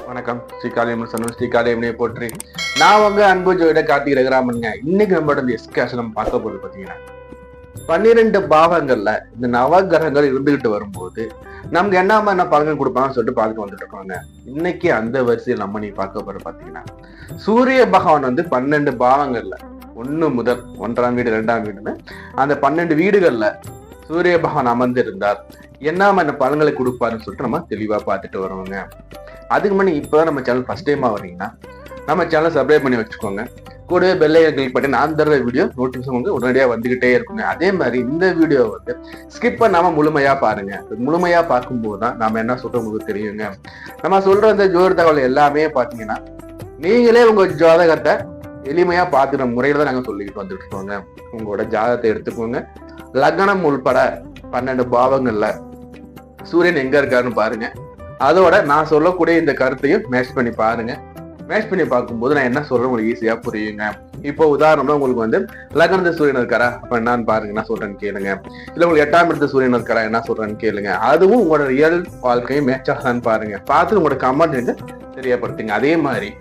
வணக்கம். ஸ்ரீகாலியம்மனை போற்றி. நான் உங்க அன்பு ஜோதிட கார்த்திக் ரகுராமனுங்க. இன்னைக்கு நம்மளோட டிஸ்கஷன் நம்ம பார்க்க போது பாத்தீங்கன்னா 12 பாவங்கள்ல இந்த நவகிரகங்கள் இருந்துகிட்டு வரும்போது நமக்கு என்ன பலன்கள் கொடுப்பாங்கன்னு சொல்லிட்டு பார்த்துட்டு வந்துட்டு இருக்கோங்க. இன்னைக்கு அந்த வரிசையில் நம்ம நீ பார்க்க போற பாத்தீங்கன்னா சூரிய பகவான் 12 பாவங்கள்ல 1 முதல் 1ஆம் வீடு 2ஆம் வீடுன்னு அந்த 12 வீடுகள்ல சூரிய பகவான் அமர்ந்திருந்தார் என்ன பலன்களை கொடுப்பாருன்னு சொல்லிட்டு நம்ம தெளிவா பார்த்துட்டு வருவோங்க. அதுக்கு முன்னாடி இப்பதான் நம்ம சேனல் ஃபர்ஸ்ட் டைமா வரீங்கன்னா நம்ம சேனல் சப்ஸ்கிரைப் பண்ணி வச்சுக்கோங்க. கூடவே பெல் ஐகான் கிளிக் பண்ணி நான் தர வீடியோ நோட்டிபிகேஷன் உடனடியாக வந்துகிட்டே இருக்குங்க. அதே மாதிரி இந்த வீடியோ ஸ்கிப் பண்ணாம முழுமையா பாருங்க. முழுமையா பார்க்கும்போது தான் நாம என்ன சொல்ற உங்களுக்கு தெரியுங்க. நம்ம சொல்ற இந்த ஜோதிட தகவல் எல்லாமே பாத்தீங்கன்னா நீங்களே உங்க ஜாதகத்தை எளிமையா பாத்துக்கிற முறையில தான் நாங்க சொல்லிக்கிட்டு வந்துட்டு இருக்கோங்க. உங்களோட ஜாதகத்தை எடுத்துக்கோங்க. லக்னம் உள்பட 12 பாவங்கள்ல சூரியன் எங்க இருக்காருன்னு பாருங்க. அதோட நான் சொல்லக்கூடிய இந்த கருத்தையும் மேட்ச் பண்ணி பாருங்க. மேட்ச் பண்ணி பார்க்கும்போது நான் என்ன சொல்றேன் உங்களுக்கு ஈஸியா புரியுங்க. இப்போ உதாரணமா உங்களுக்கு லக்னத்து சூரியன் இருக்காரா அப்ப என்னன்னு பாருங்க, என்ன சொல்றேன்னு கேளுங்க. இல்ல உங்களுக்கு 8ஆம் இடத்து சூரியன் இருக்காரா என்ன சொல்றேன்னு கேளுங்க. அதுவும் உங்களோட ரியல் வாழ்க்கையும் மேட்ச் ஆகான்னு பாருங்க. பார்த்து உங்களோட கமெண்ட் தெரியப்படுத்துங்க. அதே மாதிரி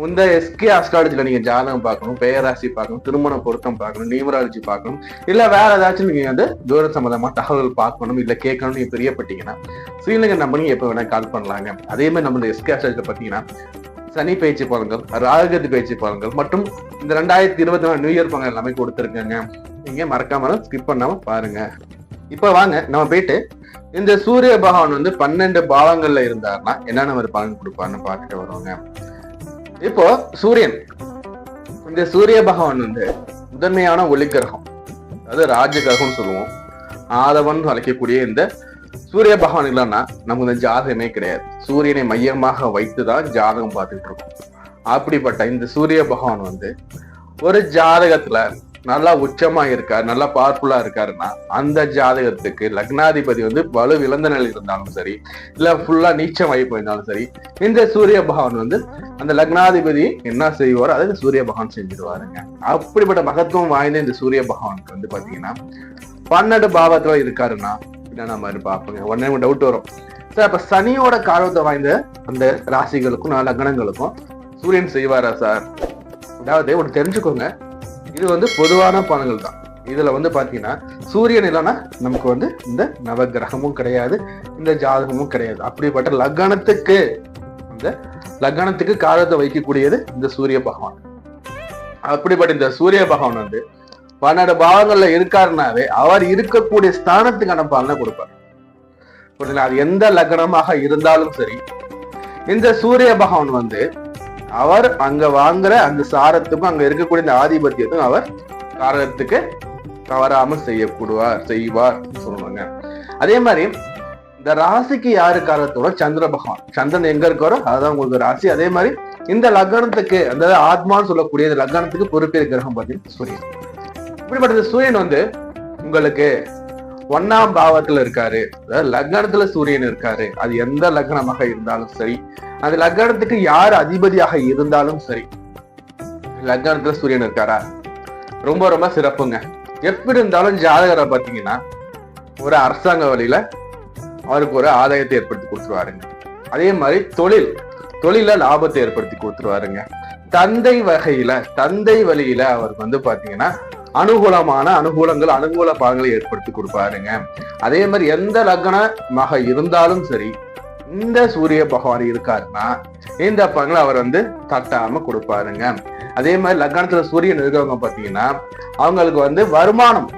இந்த எஸ்கே அஸ்ட்ராலஜில நீங்க ஜாதகம் பார்க்கணும், பெயராசி பார்க்கணும், திருமண பொருத்தம் பார்க்கணும், நியூமராலஜி பார்க்கணும், இல்ல வேற ஏதாச்சும் நீங்க ஜோதிட சம்பந்தமா தகவல் பார்க்கணும் இல்ல கேட்கணும் நீங்க பிரியப்பட்டீங்கன்னா ஸ்ரீநகர் நம்பர் நீங்க எப்ப வேணா கால் பண்ணலாங்க. அதே மாதிரி நம்ம எஸ்கே அஸ்ட்ராலஜில பாத்தீங்கன்னா சனி பயிற்சி பலன்கள், ராகுகதி பயிற்சி பலன்கள் மற்றும் இந்த 2024 நியூ இயர் பலன்கள் எல்லாமே கொடுத்துருக்கேங்க. நீங்க மறக்காம ஸ்கிப் பண்ணாம பாருங்க. இப்ப வாங்க நம்ம போயிட்டு இந்த சூரிய பகவான் 12 பாவங்கள்ல இருந்தாருன்னா என்னென்ன ஒரு பலன் கொடுப்பாருன்னு பார்த்துட்டு வருவாங்க. இப்போ சூரியன், இந்த சூரிய பகவான் முதன்மையான ஒளி கிரகம், அதாவது ராஜ கிரகம்னு சொல்லுவோம். ஆதவன் அழைக்கக்கூடிய இந்த சூரிய பகவான் இல்லைன்னா நமக்கு இந்த ஜாதகமே கிடையாது. சூரியனை மையமாக வைத்துதான் ஜாதகம் பார்த்துட்டு இருக்கோம். அப்படிப்பட்ட இந்த சூரிய பகவான் ஒரு ஜாதகத்துல நல்லா உச்சமா இருக்காரு, நல்லா பவர்ஃபுல்லா இருக்காருன்னா அந்த ஜாதகத்துக்கு லக்னாதிபதி வலு இழந்த நிலையில் இருந்தாலும் சரி, இல்ல ஃபுல்லா நீச்சம் ஆகி போயிருந்தாலும் சரி, இந்த சூரிய பகவான் அந்த லக்னாதிபதி என்ன செய்வாரோ அதை சூரிய பகவான் செஞ்சிருவாருங்க. அப்படிப்பட்ட மகத்துவம் வாய்ந்த இந்த சூரிய பகவானுக்கு பாத்தீங்கன்னா 12 பாவத்துல இருக்காருன்னா என்னென்ன மாதிரி பார்ப்போங்க. உடனே டவுட் வரும், சார் அப்ப சனியோட காரகத்தை வாய்ந்த அந்த ராசிகளுக்கும் லக்னங்களுக்கும் சூரியன் செய்வாரா சார்? அதாவது ஒன்று தெரிஞ்சுக்கோங்க, இது பொதுவான பலன்கள் தான். இதுல பாத்தீங்கன்னா சூரியன் இல்லைன்னா நமக்கு இந்த நவகிரகமும் கிடையாது, இந்த ஜாதகமும் கிடையாது. அப்படிப்பட்ட லக்னத்துக்கு காரகத்தை வைக்கக்கூடியது இந்த சூரிய பகவான். அப்படிப்பட்ட இந்த சூரிய பகவான் 12 பாவங்கள்ல இருக்காருனாவே அவர் இருக்கக்கூடிய ஸ்தானத்துக்கான பலனை கொடுப்பார். அது எந்த லக்னமாக இருந்தாலும் சரி, இந்த சூரிய பகவான் அவர் அங்க வாங்குற அந்த சாரத்துக்கும் அங்க இருக்கக்கூடிய இந்த ஆதிபத்தியத்துக்கும் அவர் காரகத்துக்கு தவறாமல் செய்வார் சொல்லுவாங்க. அதே மாதிரி இந்த ராசிக்கு யாரு காரகத்தோட சந்திர பகவான், சந்திரன் எங்க இருக்காரோ அதுதான் உங்களுக்கு ராசி. அதே மாதிரி இந்த லக்னத்துக்கு அந்த ஆத்மான்னு சொல்லக்கூடிய இந்த லக்னத்துக்கு பொறுப்பேற்ற கிரகம் பார்த்தீங்கன்னா சூரியன். இப்படிப்பட்ட சூரியன் உங்களுக்கு 1ஆம் பாவத்துல இருக்காரு, லக்னத்துல சூரியன் இருக்காரு. அது எந்த லக்னமாக இருந்தாலும் சரி, அந்த லக்னத்துக்கு யார் அதிபதியாக இருந்தாலும் சரி, லக்னத்துல சூரியன் இருக்காரா ரொம்ப ரொம்ப சிறப்புங்க. எப்படி இருந்தாலும் ஜாதகரை பாத்தீங்கன்னா ஒரு அரசாங்க வழியில அவருக்கு ஒரு ஆதாயத்தை ஏற்படுத்தி கொடுத்துருவாருங்க. அதே மாதிரி தொழில லாபத்தை ஏற்படுத்தி கொடுத்துருவாருங்க. தந்தை வழியில அவருக்கு பாத்தீங்கன்னா அனுகூல பலன்களை ஏற்படுத்தி கொடுப்பாருங்க. அதே மாதிரி எந்த லக்னமாக இருந்தாலும் சரி, இந்த சூரிய பகவான் இருக்காருன்னா இந்த பலன்களை அவர் தட்டாம கொடுப்பாருங்க. அதே மாதிரி லக்னத்துல சூரியன் இருக்கவங்க பாத்தீங்கன்னா அவங்களுக்கு வருமானம்,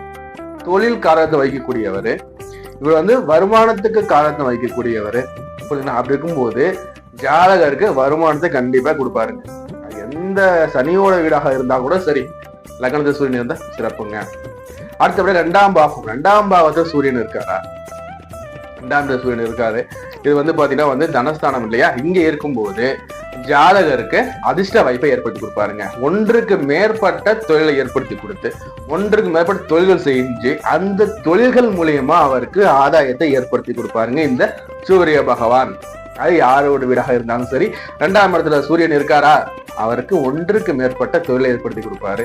தொழில் காரகத்தை வைக்கக்கூடியவர். இவர் வருமானத்துக்கு காரகத்தை வைக்கக்கூடியவர். அப்படி இருக்கும்போது ஜாதகருக்கு வருமானத்தை கண்டிப்பா கொடுப்பாருங்க. எந்த சனியோட வீடாக இருந்தா கூட சரி, லக்னத்துல சூரியன் இருந்தா சிறப்புங்க. அடுத்தபடி 2ஆம் பாவத்துல சூரியன் இருக்காரா? 2ஆம் இடத்துல சூரியன் இருக்காரு. இது பாத்தீங்கன்னா தனஸ்தானம் இல்லையா? இங்க இருக்கும்போது ஜாதகருக்கு அதிர்ஷ்ட வாய்ப்பை ஏற்படுத்தி கொடுப்பாருங்க. ஒன்றுக்கு மேற்பட்ட தொழிலை ஏற்படுத்தி கொடுத்து ஒன்றுக்கு மேற்பட்ட தொழில்கள் செஞ்சு அந்த தொழில்கள் மூலியமா அவருக்கு ஆதாயத்தை ஏற்படுத்தி கொடுப்பாருங்க இந்த சூரிய பகவான். அது யாரோட வீடாக இருந்தாலும் சரி. 2ஆம் இடத்துல சூரியன் இருக்காரா, அவருக்கு ஒன்றுக்கு மேற்பட்ட தொழிலை ஏற்படுத்தி கொடுப்பாரு,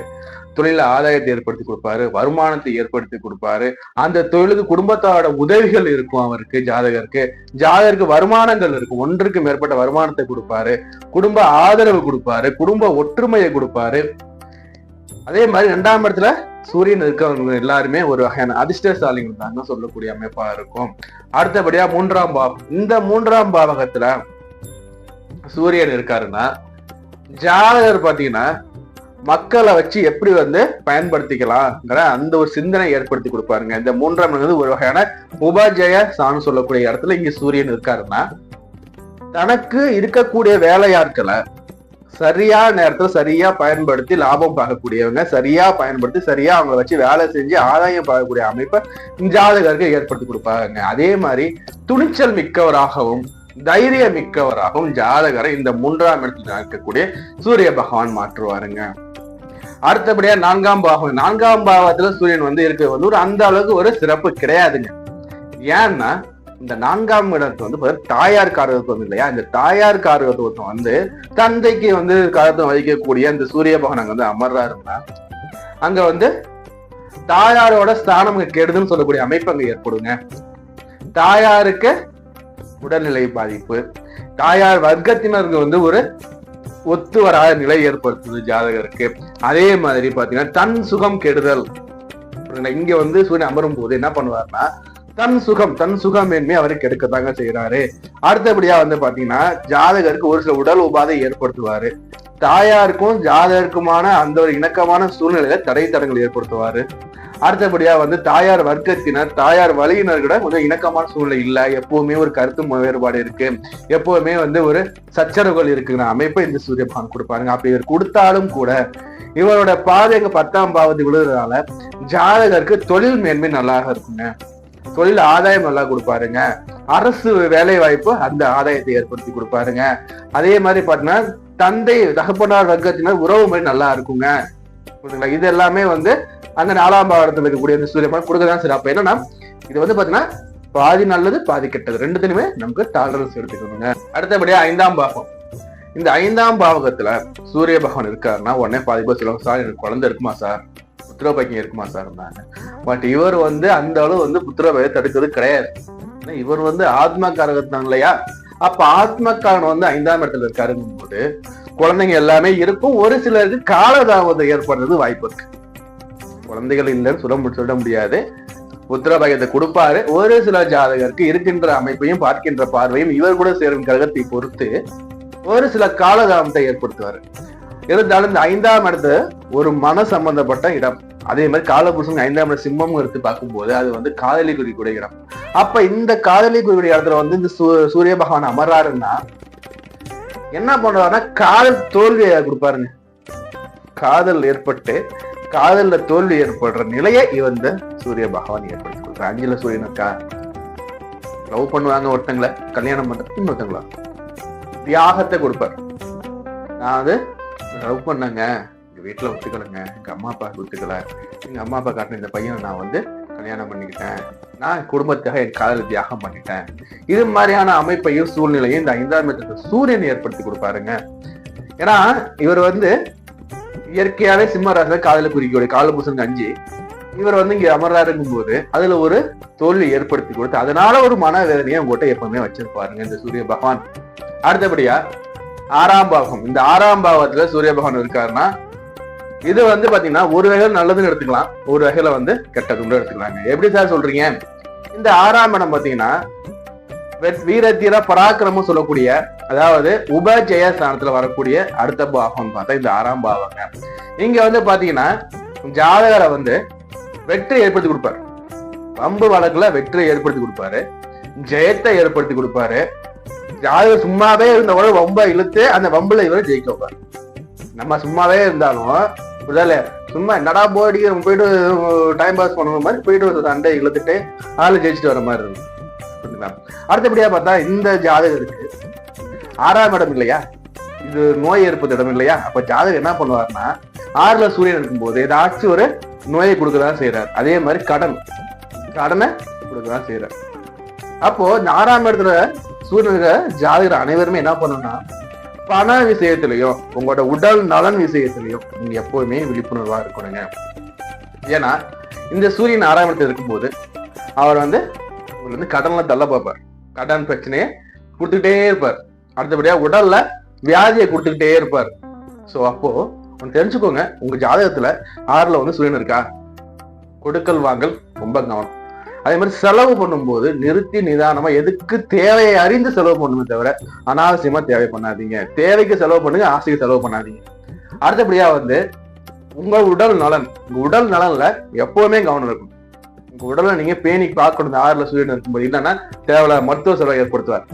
தொழில ஆதாயத்தை ஏற்படுத்தி கொடுப்பாரு, வருமானத்தை ஏற்படுத்தி கொடுப்பாரு. அந்த தொழிலுக்கு குடும்பத்தோட உதவிகள் இருக்கும், அவருக்கு ஜாதகருக்கு வருமானங்கள் இருக்கும், ஒன்றுக்கு மேற்பட்ட வருமானத்தை கொடுப்பாரு, குடும்ப ஆதரவு கொடுப்பாரு, குடும்ப ஒற்றுமையை கொடுப்பாரு. அதே மாதிரி 2ஆம் இடத்துல சூரியன் இருக்கவங்க எல்லாருமே ஒரு வகையான அதிர்ஷ்டசாலிகள் தாங்க சொல்லக்கூடிய அமைப்பா இருக்கும். அடுத்தபடியா 3ஆம் பாவம். இந்த 3ஆம் பாவகத்துல சூரியன் இருக்காருன்னா ஜாதகர் பாத்தீங்கன்னா மக்களை வச்சு எப்படி பயன்படுத்திக்கலாம்ங்கிற அந்த ஒரு சிந்தனை ஏற்படுத்தி கொடுப்பாருங்க. இந்த 3ஆம் இடம் ஒரு வகையான உபஜய சான்னு சொல்லக்கூடிய இடத்துல இங்க சூரியன் இருக்காருன்னா தனக்கு இருக்கக்கூடிய வேலையாட்களை சரியான நேரத்துல சரியா பயன்படுத்தி லாபம் பார்க்கக்கூடியவங்க, சரியா பயன்படுத்தி சரியா அவங்களை வச்சு வேலை செஞ்சு ஆதாயம் பார்க்கக்கூடிய அமைப்பை ஜாதகருக்கு ஏற்படுத்தி கொடுப்பாங்க. அதே மாதிரி துணிச்சல் மிக்கவராகவும் தைரிய மிக்கவராகவும் ஜாதகரை இந்த 3ஆம் இடத்துல இருக்கக்கூடிய சூரிய பகவான் மாற்றுவாருங்க. அடுத்தபடியா 4ஆம் பாவம். 4ஆம் பாவத்துல சூரியன் இருக்க ஒரு அந்த அளவுக்கு ஒரு சிறப்பு கிடையாதுங்க. ஏன்னா இந்த 4ஆம் இடத்துல தாயார் காரகத்துவம் இல்லையா, இந்த தாயார் காரகத்துவம் தந்தைக்கு காரத்துவம் வகிக்கக்கூடிய இந்த சூரிய பகவான் அமர்றாருன்னா அங்க தாயாரோட ஸ்தானம் கெடுதுன்னு சொல்லக்கூடிய அமைப்பு அங்க ஏற்படுங்க. தாயாருக்கு உடல்நிலை பாதிப்பு, தாயார் வர்க்கத்தினருக்கு ஒரு ஒத்து வராத நிலை ஏற்படுத்துது ஜாதகருக்கு. அதே மாதிரி பாத்தீங்கன்னா தன் சுகம் கெடுதல். இங்க சூரியன் அமரும் போது என்ன பண்ணுவாருன்னா தன் சுகம் மேன்மை அவருக்கு எடுக்கத்தாங்க செய்யறாரு. அடுத்தபடியா பாத்தீங்கன்னா ஜாதகருக்கு ஒரு சில உடல் உபாதை ஏற்படுத்துவாரு. தாயாருக்கும் ஜாதகருக்குமான அந்த ஒரு இணக்கமான சூழ்நிலையில தடங்கள் ஏற்படுத்துவாரு. அடுத்தபடியா தாயார் வர்க்கத்தினர் தாயார் வழியினர்கிட்ட கொஞ்சம் இணக்கமான சூழ்நிலை இல்ல, எப்பவுமே ஒரு கருத்து வேறுபாடு இருக்கு, எப்பவுமே ஒரு சச்சரவுகள் இருக்குங்கிற அமைப்பை இந்த சூரிய பகவான் கொடுப்பாருங்க. அப்படி இவர் கொடுத்தாலும் கூட இவரோட பாதை 10ஆம் பாவத்துக்கு விழுறதுனால ஜாதகருக்கு தொழில் மேன்மை நல்லா இருக்குங்க, தொழில் ஆதாயம் நல்லா கொடுப்பாருங்க, அரசு வேலை வாய்ப்பு அந்த ஆதாயத்தை ஏற்படுத்தி கொடுப்பாருங்க. அதே மாதிரி பாத்தீங்கன்னா தந்தை தகப்பனார் வர்க்கத்தினர் உறவு முறை நல்லா இருக்குங்க. இது எல்லாமே அந்த 4ஆம் பாவத்தில் இருக்கக்கூடிய இந்த சூரிய பகவான் கொடுக்கதான் சிறப்பு. என்னன்னா இது பாத்தீங்கன்னா பாதி நல்லது பாதி கெட்டது, ரெண்டுத்திலுமே நமக்கு டாலரன்ஸ் எடுத்துக்கணுங்க. அடுத்தபடியா 5ஆம் பாவம். இந்த 5ஆம் பாவகத்துல சூரிய பகவான் இருக்காருன்னா உடனே பாதி பேர் சொல்லுவாங்க, சார் எனக்கு குழந்தை இருக்குமா சார், புத்திர பையன் இருக்குமா சார். பட் இவர் அந்த அளவு புத்திர பையன் தடுக்கிறது கிடையாது. இவர் ஆத்மா காரகத்தான் இல்லையா, அப்ப ஆத்மக்காரன் 5ஆம் இடத்துல இருக்காருங்கும் போது குழந்தைங்க எல்லாமே இருக்கும். ஒரு சிலருக்கு காலதாமதம் ஏற்படுறது வாய்ப்பு இருக்கு. குழந்தைகள் இல்லைன்னு சொல்ல முடியாது, புத்திர பாக்கியத்தை கொடுப்பாரு. ஒரு சில ஜாதகருக்கு இருக்கின்ற அமைப்பையும் பார்க்கின்ற பார்வையும் இவர் கூட சேரும் கிரகத்தை பொறுத்து ஒரு சில காலதாமத்தை ஏற்படுத்துவாரு. இருந்தாலும் இந்த 5ஆம் இடத்து ஒரு மன சம்பந்தப்பட்ட இடம். அதே மாதிரி காலபுருஷன் 5ஆம் இடம் சிம்மம் எடுத்து பார்க்கும்போது அது காதலி குறிக்கூடிய இடம். அப்ப இந்த காதலி குறிக்கூடிய இடத்துல இந்த சூரிய பகவான் அமர்றாருன்னா என்ன பண்ணுவாருன்னா காதல் தோல்வியை கொடுப்பாருங்க. காதல் ஏற்பட்டு காதல்ல தோல்வி ஏற்படுற நிலையை சூரிய பகவான் ஏற்படுத்தி கொடுக்குற. 5ல சூரியன் இருக்கா, லவ் பண்ணுவாங்க ஒருத்தங்களை, கல்யாணம் பண்றது இன்னொருத்தங்களா, தியாகத்தை கொடுப்பார். நான் லவ் பண்ணங்க, எங்க வீட்டுல ஒத்துக்கலைங்க, எங்க அம்மா அப்பா ஒத்துக்கல, எங்க அம்மா அப்பா காட்டின இந்த பையனை நான் கல்யாணம் பண்ணிக்கிட்டேன், நான் குடும்பத்துக்காக என் காதல தியாகம் பண்ணிட்டேன். இது மாதிரியான அமைப்பையும் சூழ்நிலையும் இந்த 5ஆம் இடத்துல சூரியன் ஏற்படுத்தி கொடுப்பாருங்க. ஏன்னா இவர் இயற்கையாவே சிம்ம ராசியில காதல குறிக்கக்கூடிய காலபூசன் 5 இவர் இங்க அமர்றாருங்கும் போது அதுல ஒரு தோல்வி ஏற்படுத்தி கொடுத்து அதனால ஒரு மன வேதனையை உங்ககிட்ட எப்பவுமே வச்சிருப்பாருங்க இந்த சூரிய பகவான். அடுத்தபடியா 6ஆம் பாவம். இந்த 6ஆம் பாவத்துல சூரிய பகவான் இருக்காருன்னா இது பாத்தீங்கன்னா ஒரு வகையில நல்லதுன்னு எடுத்துக்கலாம், ஒரு வகையில கெட்டதுன்னு எடுத்துக்கலாங்க. எப்படி சார் சொல்றீங்க? இந்த 6ஆம் இடம் பாத்தீங்கன்னா வீரத்தீர பராக்கிரமம் சொல்லக்கூடிய, அதாவது உபஜய ஸ்தானத்துல வரக்கூடிய அடுத்த பாவம் பார்த்தா இந்த 6ஆம் பாவங்க. இங்க பாத்தீங்கன்னா ஜாதகரை வெற்றி ஏற்படுத்தி கொடுப்பாரு, வம்பு வழக்குல வெற்றியை ஏற்படுத்தி கொடுப்பாரு, ஜெயத்தை ஏற்படுத்தி கொடுப்பாரு. ஜாதகர் சும்மாவே இருந்த கூட வம்ப இழுத்து அந்த வம்புல இவரை ஜெயிக்க வைப்பாரு. நம்ம சும்மாவே இருந்தாலும் சும்மா என்னடா போடி போயிட்டு டைம் பாஸ் பண்ணுற மாதிரி போயிட்டு சண்டை இழுத்துட்டு ஆளு ஜெயிச்சுட்டு வர மாதிரி இருக்கும். அடுத்தபடியா பார்த்தா இந்த ஜாதகருக்கு 6ஆம் இடம் இல்லையா, இது நோய் ஏற்படுத்த இடம் இல்லையா. அப்ப ஜாதகர் என்ன பண்ணுவாருன்னா 6ல சூரியன் இருக்கும் போது ஏதாச்சும் ஒரு நோயை கொடுக்கதான் செய்யறாரு. அதே மாதிரி கடனை கொடுக்கதான் செய்யறாரு. அப்போ இந்த 6ஆம் இடத்துல சூரியன் ஜாதகர் அனைவருமே என்ன பண்ணணும்னா பண விஷயத்திலையும் உங்களோட உடல் நலன் விஷயத்திலையும் நீங்க எப்பவுமே விழிப்புணர்வா இருக்கணுங்க. ஏன்னா இந்த சூரியன் 6ஆம் இடத்துல இருக்கும்போது அவர் உங்களுக்கு கடன்ல தள்ள பார்ப்பார், கடன் பிரச்சனையை கொடுத்துக்கிட்டே இருப்பார், அடுத்தபடியா உடல்ல வியாதியை கொடுத்துக்கிட்டே இருப்பார். சோ அப்போ தெரிஞ்சுக்கோங்க, உங்க ஜாதகத்துல 6ல சூரியன் இருக்கா, கொடுக்கல் வாங்கல் ரொம்ப கவனம். அதே மாதிரி செலவு பண்ணும்போது நிறுத்தி நிதானமா எதுக்கு தேவையை அறிந்து செலவு பண்ணுமே தவிர அனாவசியமா தேவை பண்ணாதீங்க. தேவைக்கு செலவு பண்ணுங்க, ஆசைக்கு செலவு பண்ணாதீங்க. அடுத்தபடியா உங்க உடல் நலன்ல எப்பவுமே கவனம் இருக்கும். உங்க உடலை நீங்க பேணி பார்க்கணும். 6ல சூரியன் இருக்கும்போது இல்லைன்னா தேவையில்ல மருத்துவ செலவை ஏற்படுத்துவார்.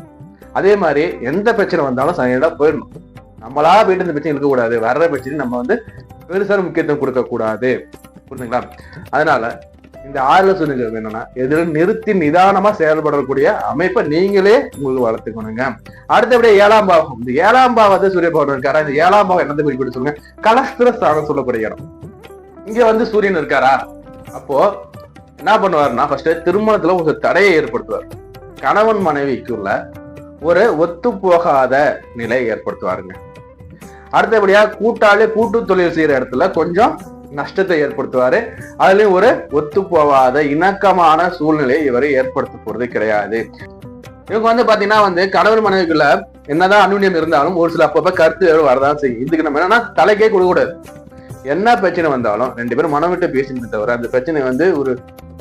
அதே மாதிரி எந்த பிரச்சனை வந்தாலும் சரியா போயிடணும். நம்மளா போயிட்டு இந்த பிரச்சனை இருக்கக்கூடாது, வர்ற பிரச்சனை நம்ம பெருசான முக்கியத்துவம் கொடுக்க கூடாது. புரிஞ்சுங்களா? அதனால இந்த 6ல சூரியன் என்னன்னா எதிர நிறுத்தி நிதானமா செயல்படக்கூடிய அமைப்பை நீங்களே உங்களுக்கு வளர்த்துக்கணுங்க. அடுத்தபடியே 7ஆம் பாவம். இந்த 7ஆம் பாவத்தை சூரிய பகவான் இருக்காரா? இந்த 7ஆம் பாவம் என்னத்தை குறிப்பிட்டு சொல்லுங்க, கலஸ்திரஸ்தானம் சொல்லக்கூடிய இடம். இங்க சூரியன் இருக்காரா? அப்போ என்ன பண்ணுவாருன்னா ஃபர்ஸ்ட் திருமணத்துல ஒரு தடையை ஏற்படுத்துவார். கணவன் மனைவிக்குள்ள ஒரு ஒத்து போகாத நிலை ஏற்படுத்துவாருங்க. அடுத்தபடியா கூட்டு தொழில் செய்யற இடத்துல கொஞ்சம் நஷ்டத்தை ஏற்படுத்துவாரு. அதுலயும் ஒரு ஒத்து போகாத இணக்கமான சூழ்நிலையை இவரை ஏற்படுத்த போறது கிடையாது. இவங்க பாத்தீங்கன்னா கணவன் மனைவிக்குள்ள என்னதான் அந்யுன்யம் இருந்தாலும் ஒரு சில அப்பப்ப கருத்து வரதான் செய்யும். இதுக்கு நம்ம என்னன்னா தலைக்கே கொடுக்கூடாது. என்ன பிரச்சனை வந்தாலும் 2 பேரும் மனம் விட்டு பேசிட்டு தவிர அந்த பிரச்சனை ஒரு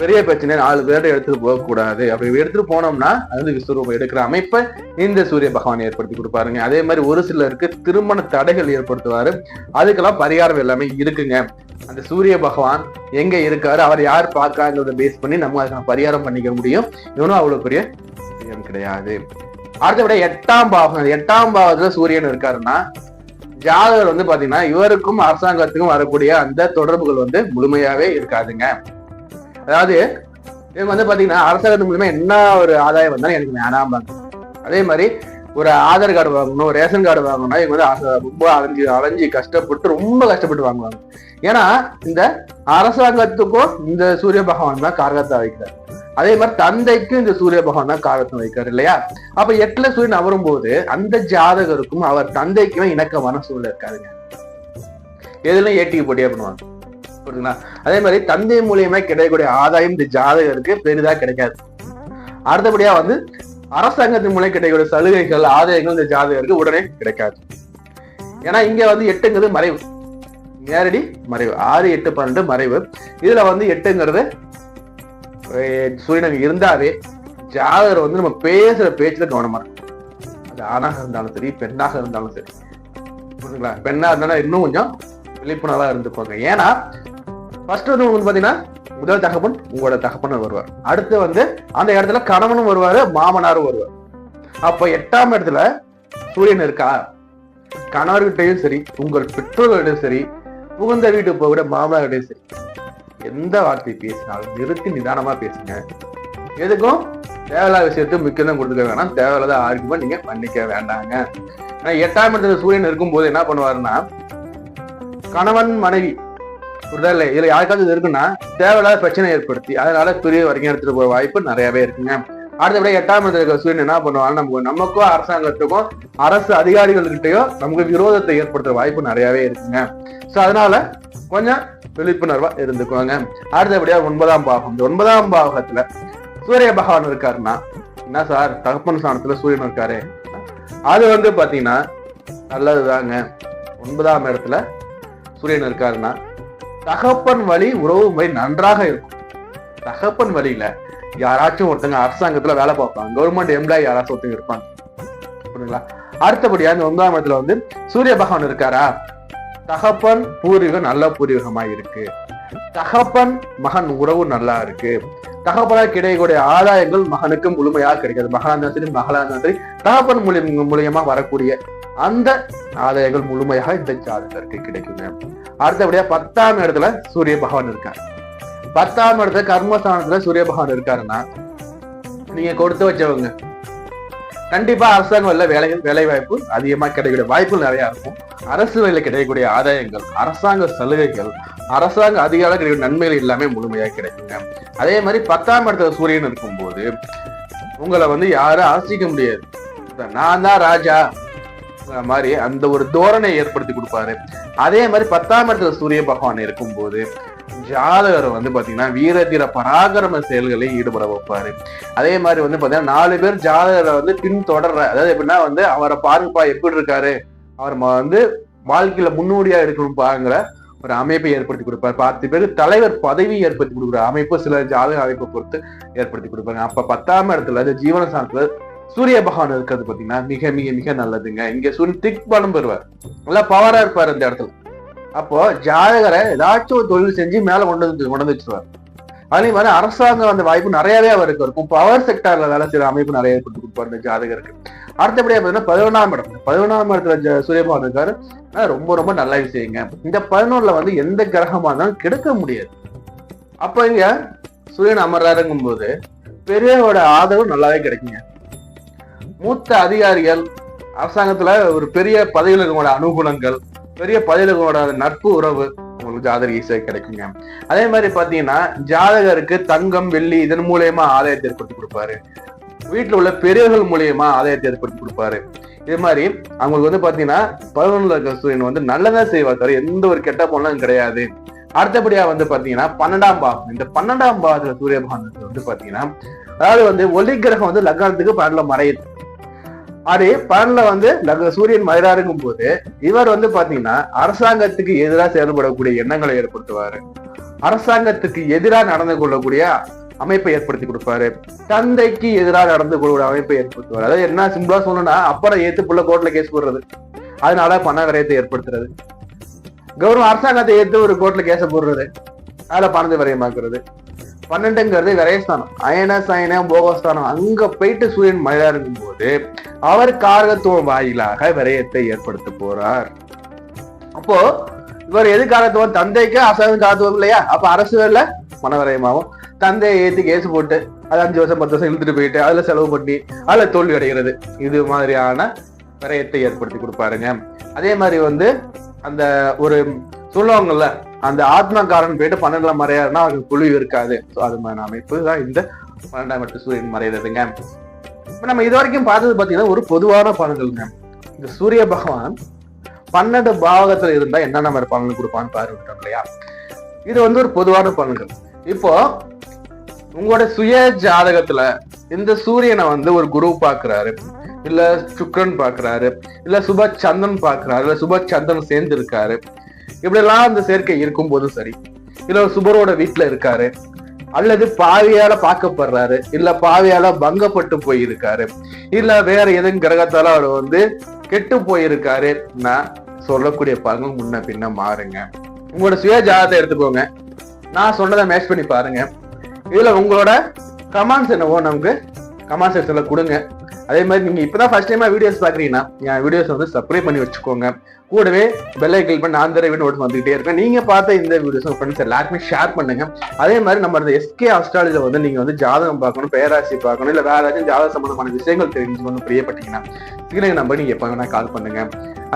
பெரிய பிரச்சனை 4 பேர்ட்ட எடுத்துட்டு போக கூடாது. அப்படி எடுத்துட்டு போனோம்னா அது விஸ்வரூபம் எடுக்கிற அமைப்பை இந்த சூரிய பகவான் ஏற்படுத்தி கொடுப்பாருங்க. அதே மாதிரி ஒரு சிலருக்கு திருமண தடைகள் ஏற்படுத்துவாரு. அதுக்கெல்லாம் பரிகாரம் எல்லாமே இருக்குங்க. அந்த சூரிய பகவான் எங்க இருக்காரு, அவர் யார் பார்க்காங்கிறத பேஸ் பண்ணி நம்ம அதுக்கான பரிகாரம் பண்ணிக்க முடியும். இவனும் அவ்வளவு பெரிய விஷயம் கிடையாது. அடுத்தபடி 8ஆம் பாவம். 8ஆம் பாவத்துல சூரியன் இருக்காருன்னா ஜாதகர் பாத்தீங்கன்னா இவருக்கும் அரசாங்கத்துக்கும் வரக்கூடிய அந்த தொடர்புகள் முழுமையாவே இருக்காதுங்க. அதாவது இவங்க பாத்தீங்கன்னா அரசாங்கத்து மூலமா என்ன ஒரு ஆதாயம் வந்தாலும் எனக்கு வேணாம்பாங்க. அதே மாதிரி ஒரு ஆதார் கார்டு வாங்கணும், ரேஷன் கார்டு வாங்கணும்னா இவங்க ரொம்ப அலைஞ்சு கஷ்டப்பட்டு ரொம்ப கஷ்டப்பட்டு வாங்குவாங்க. ஏன்னா இந்த அரசாங்கத்துக்கும் இந்த சூரிய பகவான் தான் காரகத்தை வைக்கிறார். அதே மாதிரி தந்தைக்கும் இந்த சூரிய பகவான் தான் காரகத்தை வைக்கிறார் இல்லையா? அப்ப 8ல சூரியன் அவரும் போது அந்த ஜாதகருக்கும் அவர் தந்தைக்குமே இணக்கமான சூழ்நிலை இருக்காதுங்க. எதுலையும் ஏட்டிக்கு போட்டியா பண்ணுவாங்க. புரியுதுங்களா? அதே மாதிரி தந்தை மூலியமா கிடைக்கக்கூடிய ஆதாயம் இந்த ஜாதகருக்கு பெரிதா கிடைக்காது. அடுத்தபடியா அரசாங்கத்தின் மூலம் கிடைக்கக்கூடிய சலுகைகள் ஆதாயங்கள் இந்த ஜாதகருக்கு உடனே கிடைக்காது. ஏன்னா இங்க 8ங்கிறது மறைவு, நேரடி மறைவு. 6, 8, 12 மறைவு. இதுல 8ங்கிறது சூரியன் இருந்தாவே ஜாதகர் நம்ம பேசுற பேச்சுல கவனமா இருக்கும். அது ஆணாக இருந்தாலும் சரி, பெண்ணாக இருந்தாலும் சரி. புரியுதுங்களா? பெண்ணா இருந்தாலும் இன்னும் கொஞ்சம் விழிப்புணர்வா இருந்துப்பாங்க. ஏன்னா ஃபர்ஸ்ட் பாத்தீங்கன்னா முதல் தகப்பன் உங்களோட தகப்பன் வருவார். அடுத்து அந்த இடத்துல கணவனும் வருவாரு, மாமனாரும் வருவார். அப்ப 8ஆம் இடத்துல சூரியன் இருக்கா, கணவர்கிட்டையும் சரி, உங்கள் பெற்றோர்கிட்டையும் சரி, புகுந்த வீட்டு போகிற மாமனார்கிட்டையும் சரி, எந்த வார்த்தை பேசினாலும் நிறுத்தி நிதானமா பேசுங்க. எதுக்கும் தேவையில்லாத விஷயத்துக்கு முக்கியம் கொடுத்துக்க வேணாம். தேவையில்லாத ஆர்குமெண்ட் நீங்க பண்ணிக்க வேண்டாங்க. 8ஆம் இடத்துல சூரியன் இருக்கும் போது என்ன பண்ணுவாருன்னா கணவன் மனைவி புரிதல் இதுல யாருக்காவது இது இருக்குன்னா தேவையில்லாத பிரச்சனை ஏற்படுத்தி அதனால பிரிய வரைக்கும் எடுத்துட்டு போற வாய்ப்பு நிறையவே இருக்குங்க. அடுத்தபடி 8ஆம் இடத்துல இருக்க சூரியன் என்ன பண்ணுவாங்க, நமக்கும் அரசாங்கத்துக்கும் அரசு அதிகாரிகள்கிட்டயோ நமக்கு விரோதத்தை ஏற்படுத்துற வாய்ப்பு நிறையவே இருக்குங்க. சோ அதனால கொஞ்சம் விழிப்புணர்வா இருந்துக்குவாங்க. அடுத்தபடியா 9ஆம் பாவம். இந்த 9ஆம் பாவகத்துல சூரிய பகவான் இருக்காருன்னா என்ன சார், தகப்பன் ஸ்தானத்துல சூரியன் இருக்காரு, அது பாத்தீங்கன்னா நல்லதுதாங்க. 9ஆம் இடத்துல சூரியன் இருக்காருன்னா தகப்பன் வழி உறவு முறை நன்றாக இருக்கும். தகப்பன் வழியில யாராச்சும் ஒருத்தங்க அரசாங்கத்துல வேலை பார்ப்பாங்க, கவர்மெண்ட் எம்ப்ளாயி யாராச்சும் ஒருத்தங்க இருப்பாங்க. புரியுதுங்களா? அடுத்தபடியா இந்த 9ஆம் இடத்துல சூரிய பகவான் இருக்காரா, தகப்பன் பூர்வீகம் நல்ல பூர்வீகமா இருக்கு, தகப்பன் மகன் உறவு நல்லா இருக்கு, தகப்பனா கிடைக்கக்கூடிய ஆதாயங்கள் மகனுக்கு முழுமையாக கிடைக்காது. மகனா இருந்தாலும் சரி, மகளா இருந்தாலும் சரி, தகப்பன் மூலியமா வரக்கூடிய அந்த ஆதாயங்கள் முழுமையாக இந்த ஜாதகருக்கு கிடைக்குங்க. அடுத்தபடியா 10ஆம் இடத்துல சூரிய பகவான் இருக்காரு. 10ஆம் இடத்துல கர்மஸ்தானத்துல சூரிய பகவான் இருக்காருன்னா நீங்க கொடுத்து வச்சவங்க கண்டிப்பா அரசாங்க வேலை வாய்ப்பு அதிகமா கிடைக்கக்கூடிய வாய்ப்புகள் நிறைய இருக்கும். அரசு வேலையில கிடைக்கக்கூடிய ஆதாயங்கள், அரசாங்க சலுகைகள், அரசாங்க அதிகாரம் கிடைக்கக்கூடிய நன்மைகள் எல்லாமே முழுமையாக கிடைக்குங்க. அதே மாதிரி 10ஆம் இடத்துல சூரியன் இருக்கும்போது உங்களை வந்து யாரும் ஆசிக்க முடியாது, நான் தான் ராஜா மாதிரி அந்த ஒரு தோரணை ஏற்படுத்தி கொடுப்பாரு. அதே மாதிரி 10ஆம் இடத்துல சூரிய பகவான் இருக்கும்போது ஜாதகர் வந்து பாத்தீங்கன்னா வீரதீர பராக்கிரம செயல்களில் ஈடுபட வைப்பாரு. அதே மாதிரி வந்து பாத்தீங்கன்னா 4 பேர் ஜாதகரை வந்து பின்தொடர்ற, அதாவது எப்படின்னா வந்து அவரை பாருப்பா எப்படி இருக்காரு, அவர் வந்து வாழ்க்கையில முன்னோடியா இருக்கணும்பாங்கிற ஒரு அமைப்பை ஏற்படுத்தி கொடுப்பாரு. 10 பேருக்கு தலைவர் பதவி ஏற்படுத்தி கொடுக்குற அமைப்பு சில ஜாதக அமைப்பை பொறுத்து ஏற்படுத்தி கொடுப்பாங்க. அப்ப 10ஆம் இடத்துல இந்த ஜீவனசாரத்துல சூரிய பகவான் இருக்கிறது பாத்தீங்கன்னா மிக மிக மிக நல்லதுங்க. இங்க சூரியன் திக் பலம் பெறுவார், நல்லா பவரா இருப்பாரு இந்த இடத்துல. அப்போ ஜாதகரை ஏதாச்சும் ஒரு தொழில் செஞ்சு மேல கொண்டு வச்சுருவார். அதே மாதிரி அரசாங்கம் அந்த வாய்ப்பு நிறையவே அவருக்கு இருக்கும். பவர் செக்டர்ல வேலை செய்யற அமைப்பு நிறைய ஏற்படுத்தி கொடுப்பாரு இந்த ஜாதகருக்கு. அடுத்தபடியா பாத்தீங்கன்னா 11ஆம் இடத்துல சூரிய பகவான் இருக்காரு, ரொம்ப ரொம்ப நல்ல விஷயங்க. இந்த 11ல வந்து எந்த கிரகமா இருந்தாலும் கெடுக்க முடியாது. அப்ப இங்க சூரியன் அமர்றாருங்கும் போது பெரியவோட ஆதரவு நல்லாவே கிடைக்குங்க. மூத்த அதிகாரிகள், அரசாங்கத்துல ஒரு பெரிய பதவியில் இருக்கோட அனுகூலங்கள், பெரிய பதவிகளோட நட்பு உறவு உங்களுக்கு ஜாதக ஈஸியாக கிடைக்குங்க. அதே மாதிரி பாத்தீங்கன்னா ஜாதகருக்கு தங்கம் வெள்ளி இதன் மூலியமா ஆதாயத்தை ஏற்படுத்தி கொடுப்பாரு. வீட்டுல உள்ள பெரியவர்கள் மூலியமா ஆதாயத்தை ஏற்படுத்தி கொடுப்பாரு. இது மாதிரி அவங்களுக்கு வந்து பாத்தீங்கன்னா 11ல இருக்க சூரியன் வந்து நல்லதா செய்வார், தவிர எந்த ஒரு கெட்ட பொண்ணும் கிடையாது. அடுத்தபடியா வந்து பாத்தீங்கன்னா 12ஆம் பாவம், இந்த 12ஆம் பாவத்துல சூரிய பகவான் வந்து பாத்தீங்கன்னா அதாவது வந்து ஒளி கிரகம் வந்து லக்னத்துக்கு 12ல மறையுது. அது 12ல வந்து சூரியன் மயிராருங்கும் போது இவர் வந்து பாத்தீங்கன்னா அரசாங்கத்துக்கு எதிராக செயல்படக்கூடிய எண்ணங்களை ஏற்படுத்துவாரு. அரசாங்கத்துக்கு எதிராக நடந்து கொள்ளக்கூடிய அமைப்பை ஏற்படுத்தி கொடுப்பாரு. தந்தைக்கு எதிராக நடந்து கொள்ளக்கூடிய அமைப்பை ஏற்படுத்துவாரு. அதாவது என்ன சிம்பிளா சொல்லணும்னா அப்புறம் ஏத்து புள்ள கோர்ட்ல கேஸ் போடுறது, அதனால பண விரயத்தை ஏற்படுத்துறது. கவர்மெண்ட் அரசாங்கத்தை ஏத்து ஒரு கோர்ட்ல கேச போடுறது, அதுல பணத்தை விரயமாக்குறது. 12ங்கிறது விரயஸ்தானம், அயன சயன போகஸ்தானம். அங்க போயிட்டு சூரியன் மழையா இருக்கும் போது அவர் காரகத்துவம் வாயிலாக விரயத்தை ஏற்படுத்த போறார். அப்போ இவர் எது காரத்துவம், தந்தைக்கு அரசாங்கம் காரத்துவம் இல்லையா, அப்ப அரசு வேலை பண விரயமாகும். தந்தையை ஏத்தி கேஸ் போட்டு அது 5 வருஷம் 10 வருஷம் இழுத்துட்டு போயிட்டு அதுல செலவு பண்ணி அதுல தோல்வி அடைகிறது, இது மாதிரியான விரயத்தை ஏற்படுத்தி கொடுப்பாருங்க. அதே மாதிரி வந்து அந்த ஒரு சொல்லுவாங்கல்ல, அந்த ஆத்மகாரன் போயிட்டு 12ல மறையாருன்னா அவருக்கு குழிவு இருக்காது. அது மாதிரி அமைப்பு தான் இந்த 12ஆம் இடத்து சூரியன் மறைகிறதுங்க. இப்ப நம்ம இது வரைக்கும் பார்த்தது பாத்தீங்கன்னா ஒரு பொதுவான பலன்கள்ங்க. இந்த சூரிய பகவான் 12 பாவகத்துல இருந்தா என்னென்ன மாதிரி பலன் கொடுப்பான்னு பாருங்க இல்லையா. இது வந்து ஒரு பொதுவான பலன்கள். இப்போ உங்களோட சுய ஜாதகத்துல இந்த சூரியனை வந்து ஒரு குரு பாக்குறாரு, இல்ல சுக்கிரன் பாக்குறாரு, இல்ல சுப சந்திரன் பாக்குறாரு, இல்ல சுப சந்திரன் சேர்ந்து இருக்காரு, இப்படி எல்லாம் அந்த சேர்க்கை இருக்கும் போதும் சரி, இல்ல சுபரோட வீட்டுல இருக்காரு, அல்லது பாவியால பார்க்கப்படுறாரு, இல்ல பாவியால பங்கப்பட்டு போயிருக்காரு, இல்ல வேற எதுவும் கிரகத்தால அவர் வந்து கெட்டு போயிருக்காரு, நான் சொல்லக்கூடிய பலன்கள் முன்ன பின்ன மாறுங்க. உங்களோட சுய ஜாதகத்தை எடுத்துக்கோங்க, நான் சொன்னதை மேட்ச் பண்ணி பாருங்க. இதுல உங்களோட கமெண்ட்ஸ் என்னவோ நமக்கு கமெண்ட் செக்ஷன்ல கொடுங்க. அதே மாதிரி நீங்க இப்பதான் ஃபர்ஸ்ட் டைமா வீடியோஸ் பாக்குறீங்கன்னா என் வீடியோஸ் வந்து சப்ஸ்கிரைப் பண்ணி வச்சுக்கோங்க. கூடவே பெல் ஐக்கன் பண்ணி நான் தர வீடியோ வந்துகிட்டே இருக்கேன். நீங்க பார்த்த இந்த வீடியோஸ் ஃப்ரெண்ட்ஸ் எல்லாருக்குமே ஷேர் பண்ணுங்க. அதே மாதிரி நம்ம இந்த எஸ்கே அஸ்ட்ராலஜில வந்து நீங்க வந்து ஜாதகம் பார்க்கணும், பேராசி பார்க்கணும், இல்ல வேற ஏதாச்சும் ஜாதக சம்பந்தமான விஷயங்கள் தெரிஞ்சுக்கணும் பிரியப்பட்டீங்கன்னா சீக்கிரம் நம்ப நீங்க எப்ப வேணா கால் பண்ணுங்க.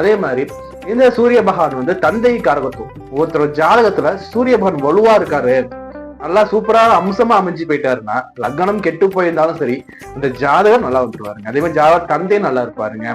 அதே மாதிரி இந்த சூரிய பகவான் வந்து தந்தை காரகத்துவம். ஒருத்தர் ஜாதகத்துல சூரிய பகவான் வலுவா இருக்காரு, நல்லா சூப்பரான அம்சமா அமைஞ்சு போயிட்டாருன்னா லக்னம் கெட்டு போயிருந்தாலும் சரி இந்த ஜாதகம் நல்லா வந்துருவாருங்க. அதே மாதிரி ஜாதக தந்தை நல்லா இருப்பாருங்க.